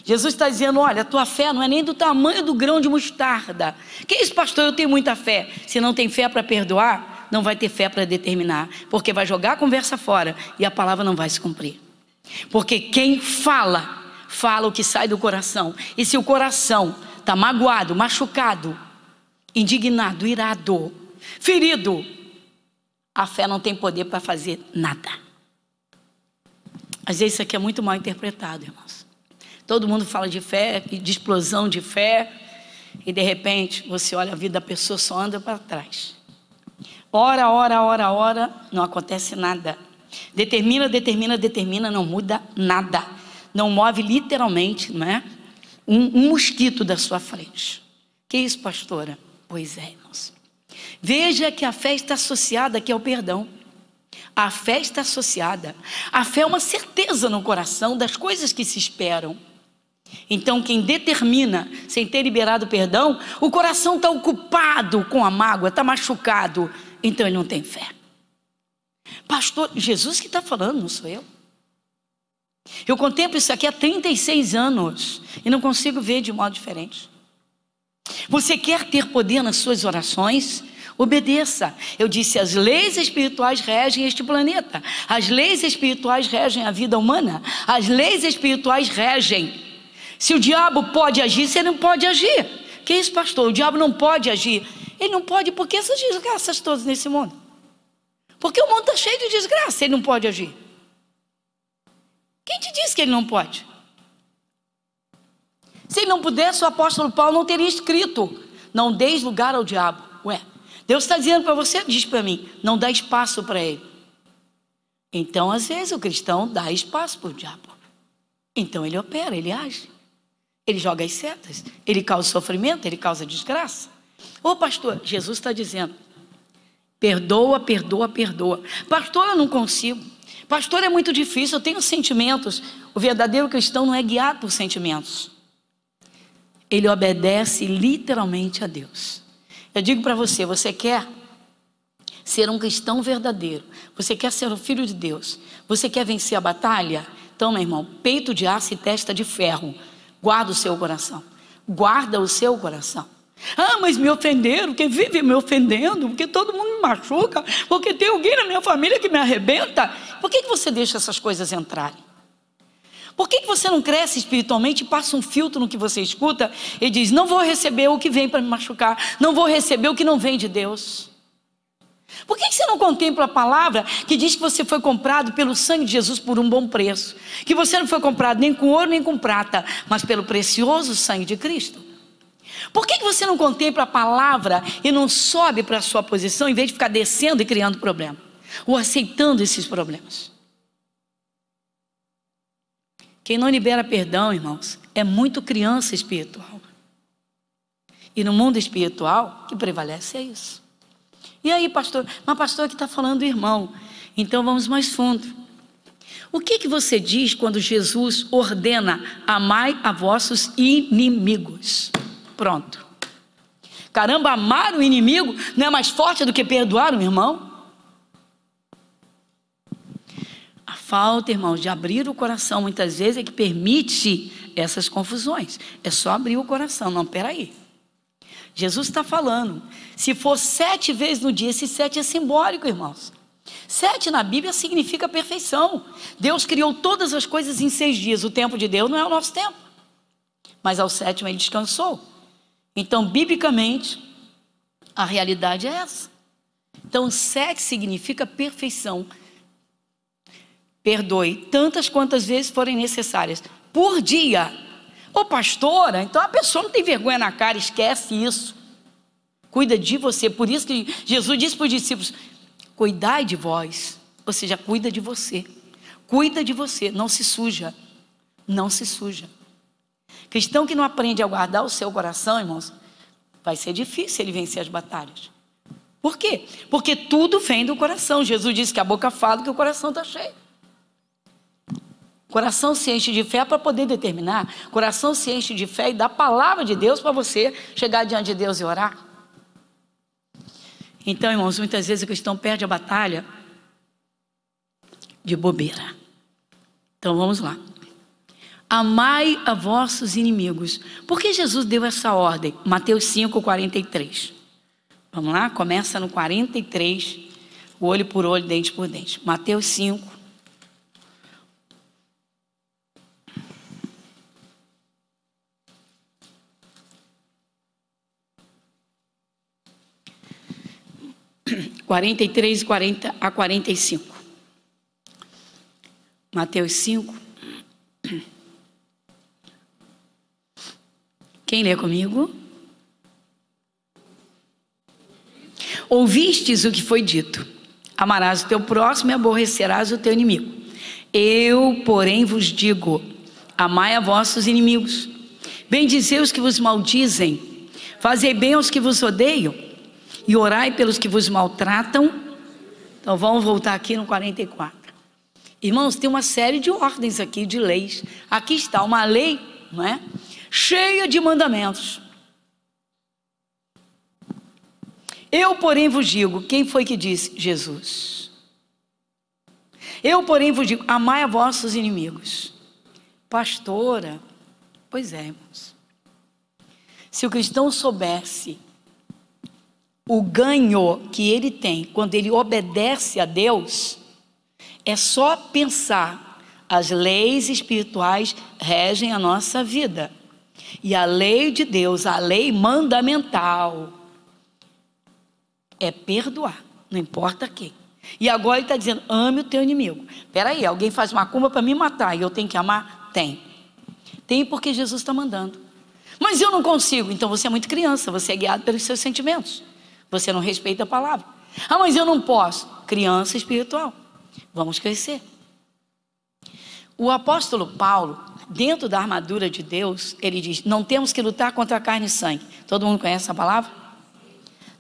Jesus está dizendo, olha, a tua fé não é nem do tamanho do grão de mostarda. Que isso, pastor? Eu tenho muita fé. Se não tem fé para perdoar, não vai ter fé para determinar. Porque vai jogar a conversa fora e a palavra não vai se cumprir. Porque quem fala o que sai do coração. E se o coração está magoado, machucado, indignado, irado, ferido, a fé não tem poder para fazer nada. Às vezes isso aqui é muito mal interpretado, irmãos. Todo mundo fala de fé, de explosão de fé, e de repente você olha a vida da pessoa, só anda para trás. Ora, não acontece nada. Determina, determina, determina, não muda nada. Não move literalmente, não é? Um mosquito da sua frente. Que isso, pastora? Pois é, irmãos. Veja que a fé está associada aqui ao perdão. A fé está associada. A fé é uma certeza no coração das coisas que se esperam. Então, quem determina sem ter liberado perdão, o coração está ocupado com a mágoa, está machucado, então ele não tem fé. Pastor, Jesus que está falando, não sou eu. Eu contemplo isso aqui há 36 anos e não consigo ver de modo diferente. Você quer ter poder nas suas orações? Obedeça. Eu disse, as leis espirituais regem este planeta. As leis espirituais regem a vida humana. As leis espirituais regem. Se o diabo pode agir, você não pode agir. Que isso, pastor? O diabo não pode agir. Ele não pode porque essas desgraças todas nesse mundo. Porque o mundo está cheio de desgraça, ele não pode agir. Quem te disse que ele não pode? Se ele não pudesse, o apóstolo Paulo não teria escrito: não deis lugar ao diabo. Ué, Deus está dizendo para você, diz para mim, não dá espaço para ele. Então, às vezes, o cristão dá espaço para o diabo. Então, ele opera, ele age. Ele joga as setas, ele causa sofrimento, ele causa desgraça. Ô pastor, Jesus está dizendo, perdoa, perdoa, perdoa. Pastor, eu não consigo. Pastor, é muito difícil, eu tenho sentimentos. O verdadeiro cristão não é guiado por sentimentos. Ele obedece literalmente a Deus. Eu digo para você, você quer ser um cristão verdadeiro, você quer ser um filho de Deus, você quer vencer a batalha? Então, meu irmão, peito de aço e testa de ferro. Guarda o seu coração. Guarda o seu coração. Ah, mas me ofenderam, quem vive me ofendendo, porque todo mundo me machuca, porque tem alguém na minha família que me arrebenta. Por que você deixa essas coisas entrarem? Por que você não cresce espiritualmente e passa um filtro no que você escuta e diz, não vou receber o que vem para me machucar, não vou receber o que não vem de Deus? Por que você não contempla a palavra que diz que você foi comprado pelo sangue de Jesus por um bom preço? Que você não foi comprado nem com ouro nem com prata, mas pelo precioso sangue de Cristo? Por que você não contempla a palavra e não sobe para a sua posição, em vez de ficar descendo e criando problema? Ou aceitando esses problemas? Quem não libera perdão, irmãos, é muito criança espiritual. E no mundo espiritual, o que prevalece é isso. E aí, pastor? Mas pastor, que está falando do irmão. Então vamos mais fundo. O que você diz quando Jesus ordena, amai a vossos inimigos? Pronto. Caramba, amar o inimigo não é mais forte do que perdoar o irmão? A falta, irmãos, de abrir o coração muitas vezes é que permite essas confusões. É só abrir o coração. Não, peraí. Jesus está falando, se for 7 vezes no dia, esse 7 é simbólico, irmãos. 7 na Bíblia significa perfeição. Deus criou todas as coisas em 6 dias. O tempo de Deus não é o nosso tempo. Mas ao 7º ele descansou. Então, biblicamente, a realidade é essa. Então, 7 significa perfeição. Perdoe tantas quantas vezes forem necessárias, por dia. Ô pastora, então a pessoa não tem vergonha na cara, esquece isso. Cuida de você. Por isso que Jesus disse para os discípulos, cuidai de vós. Ou seja, cuida de você. Cuida de você, não se suja. Não se suja. Cristão que não aprende a guardar o seu coração, irmãos, vai ser difícil ele vencer as batalhas. Por quê? Porque tudo vem do coração. Jesus disse que a boca fala que o coração está cheio. Coração se enche de fé para poder determinar. Coração se enche de fé e dá a palavra de Deus para você chegar diante de Deus e orar. Então, irmãos, muitas vezes o cristão perde a batalha de bobeira. Então, vamos lá. Amai a vossos inimigos. Por que Jesus deu essa ordem? Mateus 5, 43. Vamos lá? Começa no 43. Olho por olho, dente por dente. Mateus 5. (43 a 45). Mateus 5. Quem lê comigo? Ouvistes o que foi dito: Amarás o teu próximo e aborrecerás o teu inimigo. Eu, porém, vos digo: amai a vossos inimigos, bendizei os que vos maldizem, fazei bem aos que vos odeiam, e orai pelos que vos maltratam. Então vamos voltar aqui no 44. Irmãos, tem uma série de ordens aqui, de leis. Aqui está uma lei, não é? Cheia de mandamentos. Eu, porém, vos digo, quem foi que disse? Jesus. Eu, porém, vos digo, amai a vossos inimigos. Pastora, pois é, irmãos. Se o cristão soubesse o ganho que ele tem quando ele obedece a Deus, é só pensar, as leis espirituais regem a nossa vida. E a lei de Deus, a lei mandamental, é perdoar, não importa quem. E agora ele está dizendo, ame o teu inimigo. Espera aí, alguém faz macumba para me matar e eu tenho que amar? Tem. Tem porque Jesus está mandando. Mas eu não consigo. Então você é muito criança, você é guiado pelos seus sentimentos. Você não respeita a palavra. Ah, mas eu não posso. Criança espiritual. Vamos crescer. O apóstolo Paulo, dentro da armadura de Deus, ele diz, não temos que lutar contra a carne e sangue. Todo mundo conhece essa palavra?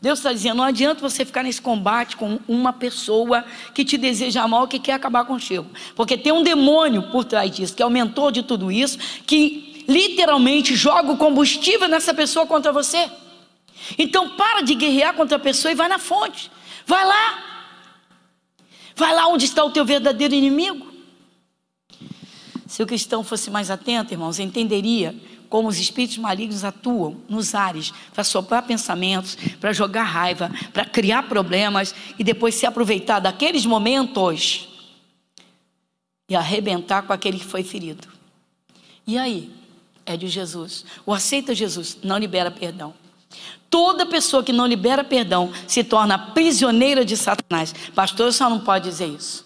Deus está dizendo, não adianta você ficar nesse combate com uma pessoa que te deseja mal, que quer acabar contigo. Porque tem um demônio por trás disso, que é o mentor de tudo isso, que literalmente joga o combustível nessa pessoa contra você. Então para de guerrear contra a pessoa e vai na fonte. Vai lá onde está o teu verdadeiro inimigo. Se o cristão fosse mais atento, irmãos, entenderia como os espíritos malignos atuam nos ares para soprar pensamentos, para jogar raiva, para criar problemas e depois se aproveitar daqueles momentos e arrebentar com aquele que foi ferido. E aí? É de Jesus. O aceita Jesus não libera perdão. Toda pessoa que não libera perdão se torna prisioneira de Satanás. Pastor, só não pode dizer isso.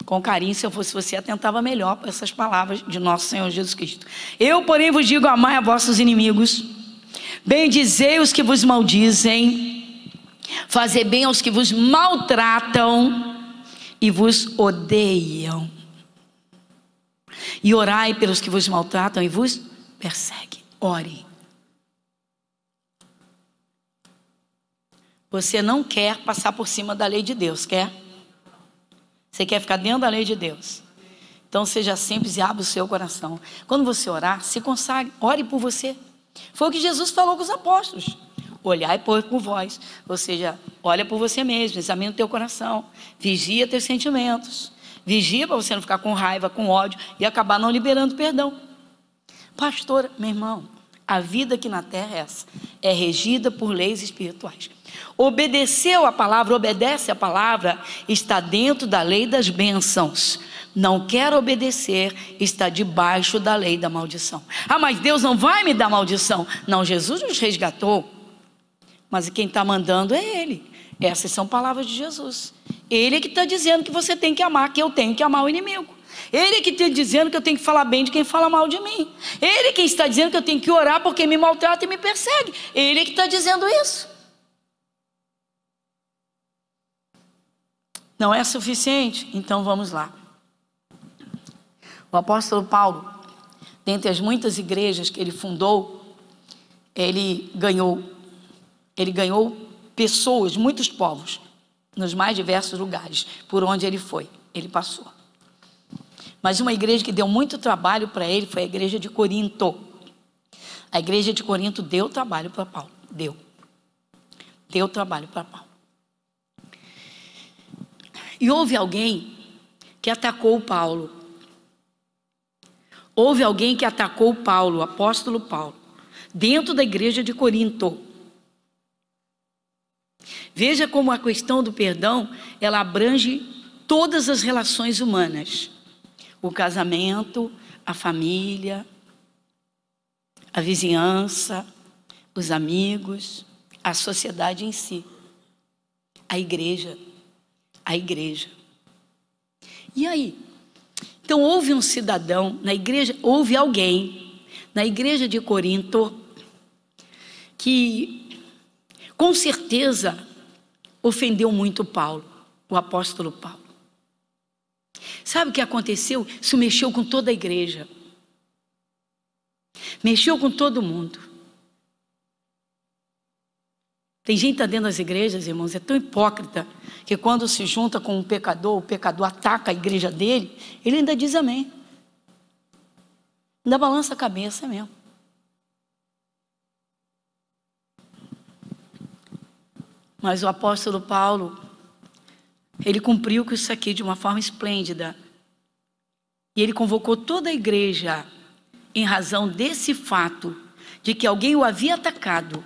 Com carinho, se eu fosse você, atentava melhor para essas palavras de nosso Senhor Jesus Cristo. Eu, porém, vos digo, amai a vossos inimigos, bendizei os que vos maldizem, fazei bem aos que vos maltratam e vos odeiam. E orai pelos que vos maltratam e vos perseguem. Ore. Você não quer passar por cima da lei de Deus, quer? Você quer ficar dentro da lei de Deus. Então seja simples e abra o seu coração. Quando você orar, se consagre, ore por você. Foi o que Jesus falou com os apóstolos. Olhai por vós. Ou seja, olha por você mesmo, examina o teu coração, vigia teus sentimentos. Vigia para você não ficar com raiva, com ódio e acabar não liberando perdão. Pastora, meu irmão, a vida aqui na terra é essa. É regida por leis espirituais. Obedeceu a palavra, obedece a palavra, está dentro da lei das bênçãos. Não quer obedecer, está debaixo da lei da maldição. Ah, mas Deus não vai me dar maldição. Não, Jesus nos resgatou. Mas quem está mandando é Ele. Essas são palavras de Jesus. Ele é que está dizendo que você tem que amar, que eu tenho que amar o inimigo. Ele é que está dizendo que eu tenho que falar bem de quem fala mal de mim. Ele é que está dizendo que eu tenho que orar por quem me maltrata e me persegue. Ele é que está dizendo isso. Não é suficiente? Então vamos lá. O apóstolo Paulo, dentre as muitas igrejas que ele fundou, ele ganhou pessoas, muitos povos, nos mais diversos lugares, por onde ele foi, ele passou. Mas uma igreja que deu muito trabalho para ele foi a igreja de Corinto. A igreja de Corinto deu trabalho para Paulo, deu trabalho para Paulo. E houve alguém que atacou Paulo. Houve alguém que atacou Paulo, o apóstolo Paulo, dentro da igreja de Corinto. Veja como a questão do perdão, ela abrange todas as relações humanas. O casamento, a família, a vizinhança, os amigos, a sociedade em si, a igreja. E aí? Então houve um cidadão na igreja, houve alguém na igreja de Corinto que com certeza ofendeu muito Paulo. o apóstolo Paulo. Sabe o que aconteceu? Isso mexeu com toda a igreja. Mexeu com todo mundo. Tem gente que está dentro das igrejas, irmãos, é tão hipócrita, que quando se junta com um pecador, o pecador ataca a igreja dele, ele ainda diz amém. Ainda balança a cabeça mesmo. Mas o apóstolo Paulo, ele cumpriu com isso aqui de uma forma esplêndida. E ele convocou toda a igreja em razão desse fato, de que alguém o havia atacado.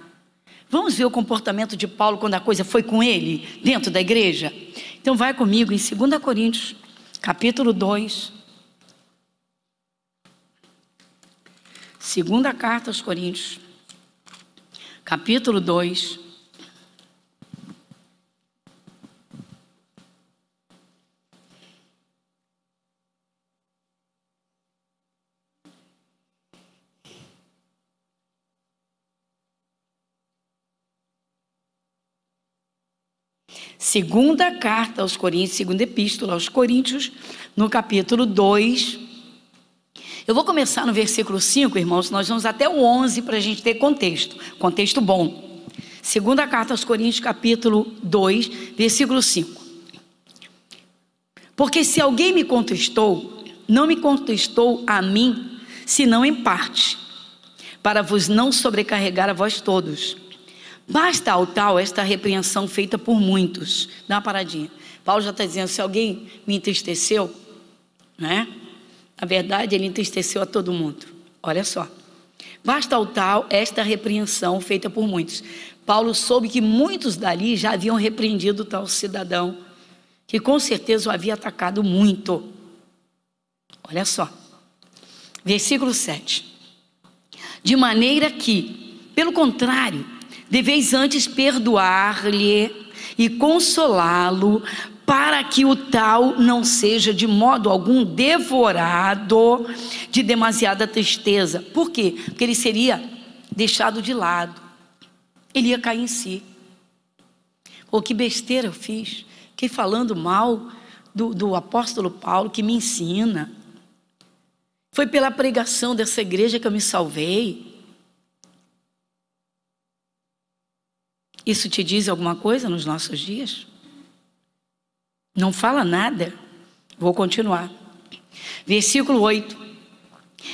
Vamos ver o comportamento de Paulo quando a coisa foi com ele, dentro da igreja? Então vai comigo em 2 Coríntios, capítulo 2. Segunda carta aos Coríntios, capítulo 2. Segunda carta aos Coríntios, segunda epístola aos Coríntios, no capítulo 2. Eu vou começar no versículo 5, irmãos, nós vamos até o 11 para a gente ter contexto bom. Segunda carta aos Coríntios, capítulo 2, versículo 5. Porque se alguém me contestou, não me contestou a mim, senão em parte, para vos não sobrecarregar a vós todos. Basta ao tal esta repreensão feita por muitos. Dá uma paradinha. Paulo já está dizendo, se alguém me entristeceu, né? Na verdade, ele entristeceu a todo mundo. Olha só. Basta ao tal esta repreensão feita por muitos. Paulo soube que muitos dali já haviam repreendido o tal cidadão, que com certeza o havia atacado muito. Olha só. Versículo 7. De maneira que, pelo contrário, deveis antes perdoar-lhe e consolá-lo, para que o tal não seja de modo algum devorado de demasiada tristeza. Por quê? Porque ele seria deixado de lado. Ele ia cair em si. Pô, que besteira eu fiz. Fiquei falando mal do apóstolo Paulo, que me ensina. Foi pela pregação dessa igreja que eu me salvei. Isso te diz alguma coisa nos nossos dias? Não fala nada. Vou continuar. Versículo 8.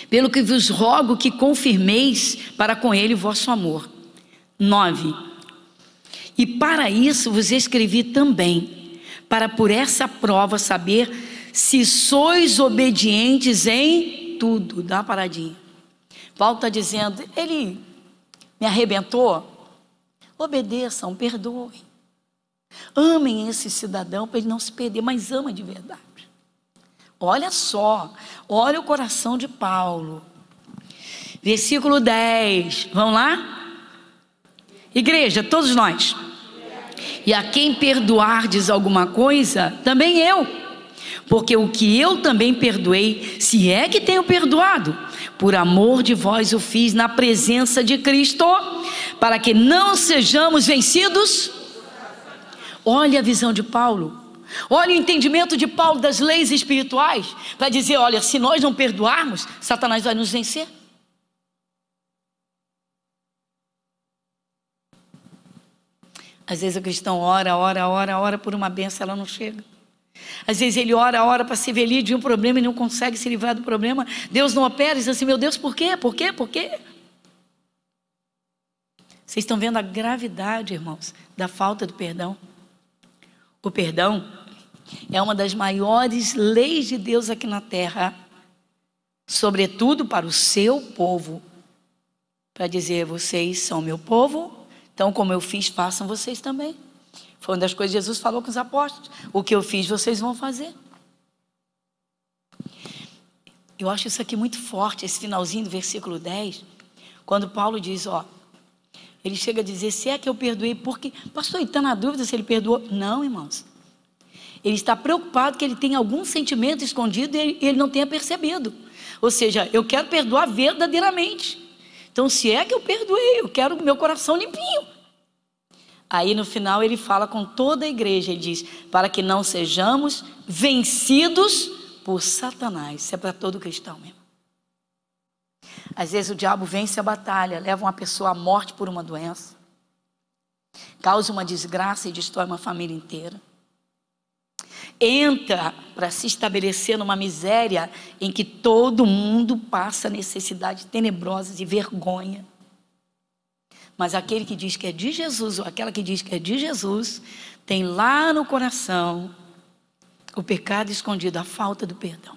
Pelo que vos rogo que confirmeis para com ele o vosso amor. 9. E para isso vos escrevi também, para por essa prova saber se sois obedientes em tudo. Dá uma paradinha. Paulo está dizendo, ele me arrebentou. Obedeçam, perdoem. Amem esse cidadão para ele não se perder, mas ama de verdade. Olha só, olha o coração de Paulo. Versículo 10, vamos lá? Igreja, todos nós. E a quem perdoardes alguma coisa, também eu. Porque o que eu também perdoei, se é que tenho perdoado, por amor de vós o fiz na presença de Cristo, para que não sejamos vencidos. Olha a visão de Paulo, olha o entendimento de Paulo das leis espirituais, para dizer, olha, se nós não perdoarmos, Satanás vai nos vencer. Às vezes o cristão ora por uma bênção, ela não chega. Às vezes ele ora para se livrar de um problema e não consegue se livrar do problema. Deus não opera e diz assim, meu Deus, por quê? Por quê? Por quê? Vocês estão vendo a gravidade, irmãos, da falta do perdão? O perdão é uma das maiores leis de Deus aqui na terra, sobretudo para o seu povo, para dizer, vocês são meu povo, então como eu fiz, façam vocês também. Foi uma das coisas que Jesus falou com os apóstolos. O que eu fiz, vocês vão fazer. Eu acho isso aqui muito forte, esse finalzinho do versículo 10. Quando Paulo diz, ó, ele chega a dizer, se é que eu perdoei, porque, pastor, ele está na dúvida se ele perdoou. Não, irmãos. Ele está preocupado que ele tem algum sentimento escondido e ele não tenha percebido. Ou seja, eu quero perdoar verdadeiramente. Então, se é que eu perdoei, eu quero o meu coração limpinho. Aí no final ele fala com toda a igreja, ele diz, para que não sejamos vencidos por Satanás. Isso é para todo cristão mesmo. Às vezes o diabo vence a batalha, leva uma pessoa à morte por uma doença, causa uma desgraça e destrói uma família inteira. Entra para se estabelecer numa miséria em que todo mundo passa necessidades tenebrosas e vergonha. Mas aquele que diz que é de Jesus, ou aquela que diz que é de Jesus, tem lá no coração o pecado escondido, a falta do perdão.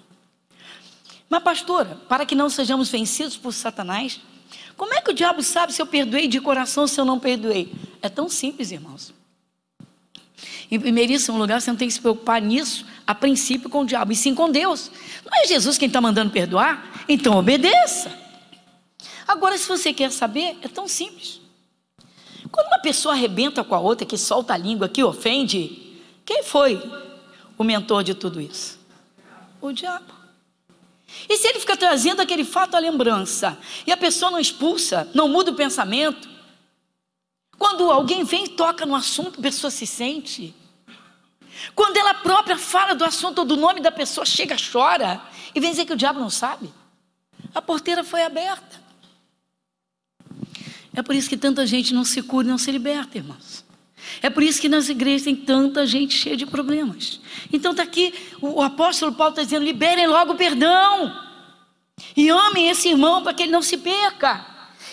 Mas pastora, para que não sejamos vencidos por Satanás, como é que o diabo sabe se eu perdoei de coração ou se eu não perdoei? É tão simples, irmãos. Em primeiríssimo lugar, você não tem que se preocupar nisso, a princípio, com o diabo, e sim com Deus. Não é Jesus quem está mandando perdoar? Então obedeça. Agora, se você quer saber, é tão simples. Quando uma pessoa arrebenta com a outra, que solta a língua, que ofende, quem foi o mentor de tudo isso? O diabo. E se ele fica trazendo aquele fato à lembrança, e a pessoa não expulsa, não muda o pensamento, quando alguém vem e toca no assunto, a pessoa se sente. Quando ela própria fala do assunto ou do nome da pessoa, chega, chora, e vem dizer que o diabo não sabe. A porteira foi aberta. É por isso que tanta gente não se cura e não se liberta, irmãos. É por isso que nas igrejas tem tanta gente cheia de problemas. Então está aqui, o apóstolo Paulo está dizendo, liberem logo o perdão. E amem esse irmão para que ele não se perca.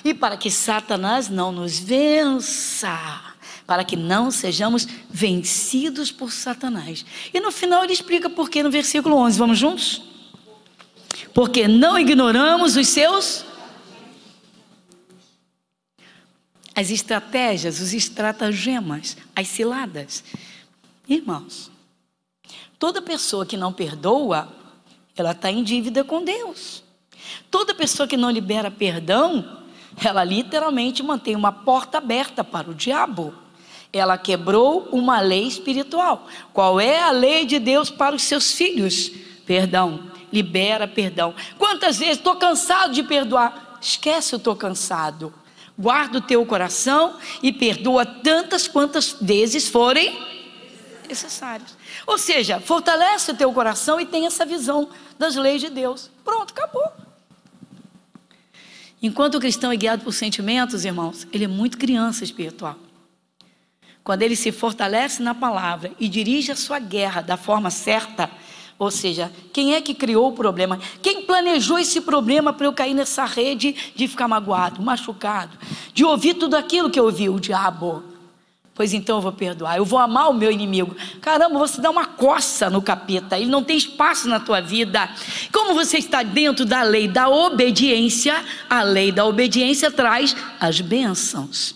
E para que Satanás não nos vença. Para que não sejamos vencidos por Satanás. E no final ele explica por quê no versículo 11. Vamos juntos? Porque não ignoramos os seus... as estratégias, os estratagemas, as ciladas. Irmãos, toda pessoa que não perdoa, ela está em dívida com Deus. Toda pessoa que não libera perdão, ela literalmente mantém uma porta aberta para o diabo. Ela quebrou uma lei espiritual. Qual é a lei de Deus para os seus filhos? Perdão, libera perdão. Quantas vezes estou cansado de perdoar? Esquece o estou cansado. Guarda o teu coração e perdoa tantas quantas vezes forem necessárias. Ou seja, fortalece o teu coração e tem essa visão das leis de Deus. Pronto, acabou. Enquanto o cristão é guiado por sentimentos, irmãos, ele é muito criança espiritual. Quando ele se fortalece na palavra e dirige a sua guerra da forma certa, ou seja, quem é que criou o problema? Quem planejou esse problema para eu cair nessa rede de ficar magoado, machucado, de ouvir tudo aquilo que eu ouvi? O diabo. Pois então eu vou perdoar, eu vou amar o meu inimigo. Caramba, você dá uma coça no capeta, ele não tem espaço na tua vida. Como você está dentro da lei da obediência, a lei da obediência traz as bênçãos.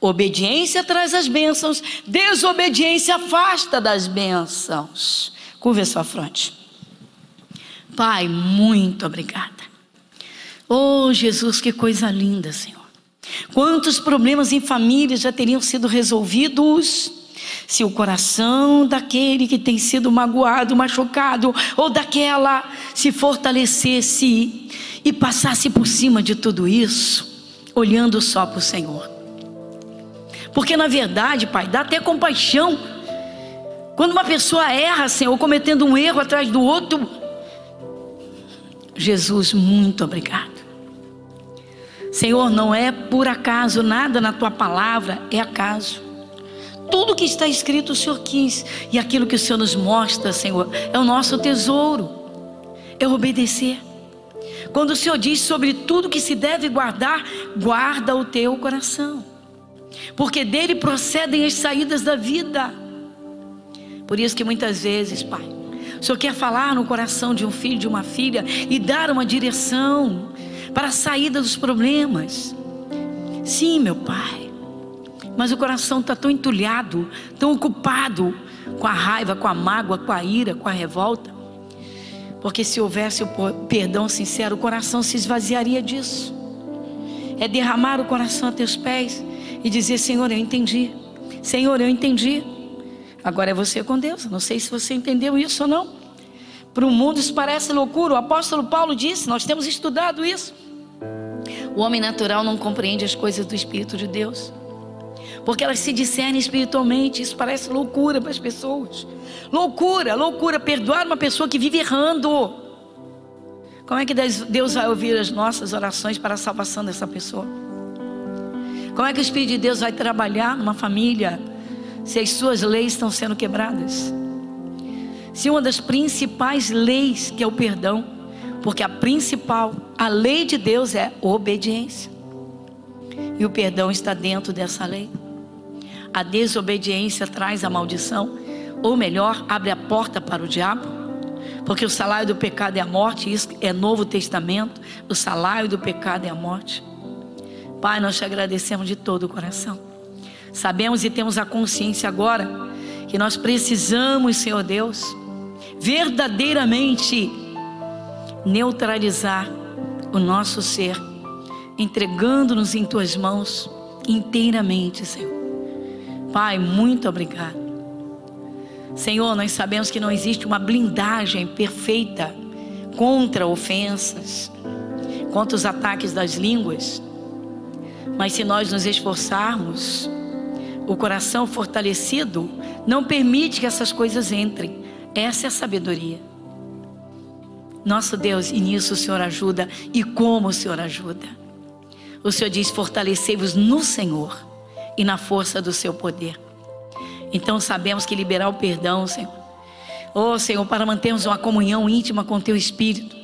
Obediência traz as bênçãos, desobediência afasta das bênçãos. Curva a sua fronte. Pai, muito obrigada. Oh Jesus, que coisa linda, Senhor. Quantos problemas em família já teriam sido resolvidos se o coração daquele que tem sido magoado, machucado, ou daquela se fortalecesse e passasse por cima de tudo isso, olhando só para o Senhor. Porque na verdade, Pai, dá até compaixão quando uma pessoa erra, Senhor, cometendo um erro atrás do outro. Jesus, muito obrigado. Senhor, não é por acaso, nada na tua palavra é acaso. Tudo que está escrito o Senhor quis, e aquilo que o Senhor nos mostra, Senhor, é o nosso tesouro, é obedecer. Quando o Senhor diz sobre tudo que se deve guardar, guarda o teu coração, porque dele procedem as saídas da vida. Por isso que muitas vezes, Pai, o Senhor quer falar no coração de um filho, de uma filha, e dar uma direção para a saída dos problemas. Sim, meu Pai, mas o coração está tão entulhado, tão ocupado com a raiva, com a mágoa, com a ira, com a revolta, porque se houvesse o perdão sincero, o coração se esvaziaria disso. É derramar o coração a teus pés e dizer: Senhor, eu entendi. Senhor, eu entendi. Agora é você com Deus. Não sei se você entendeu isso ou não. Para o mundo isso parece loucura. O apóstolo Paulo disse, nós temos estudado isso: o homem natural não compreende as coisas do Espírito de Deus, porque elas se discernem espiritualmente. Isso parece loucura para as pessoas. Loucura, loucura, perdoar uma pessoa que vive errando. Como é que Deus vai ouvir as nossas orações para a salvação dessa pessoa? Como é que o Espírito de Deus vai trabalhar numa família se as suas leis estão sendo quebradas? Se uma das principais leis, que é o perdão, porque a lei de Deus é obediência, e o perdão está dentro dessa lei. A desobediência traz a maldição, ou melhor, abre a porta para o diabo, porque o salário do pecado é a morte. Isso é Novo Testamento. O salário do pecado é a morte. Pai, nós te agradecemos de todo o coração. Sabemos e temos a consciência agora que nós precisamos, Senhor Deus, verdadeiramente neutralizar o nosso ser, entregando-nos em tuas mãos inteiramente, Senhor. Pai, muito obrigado. Senhor, nós sabemos que não existe uma blindagem perfeita contra ofensas, contra os ataques das línguas, mas se nós nos esforçarmos, o coração fortalecido não permite que essas coisas entrem. Essa é a sabedoria. Nosso Deus, e nisso o Senhor ajuda. E como o Senhor ajuda? O Senhor diz: fortalecei-vos no Senhor e na força do seu poder. Então sabemos que liberar o perdão, Senhor, Senhor, para mantermos uma comunhão íntima com teu Espírito,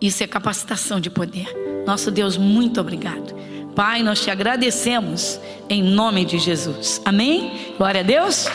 isso é capacitação de poder. Nosso Deus, muito obrigado. Pai, nós te agradecemos em nome de Jesus. Amém? Glória a Deus.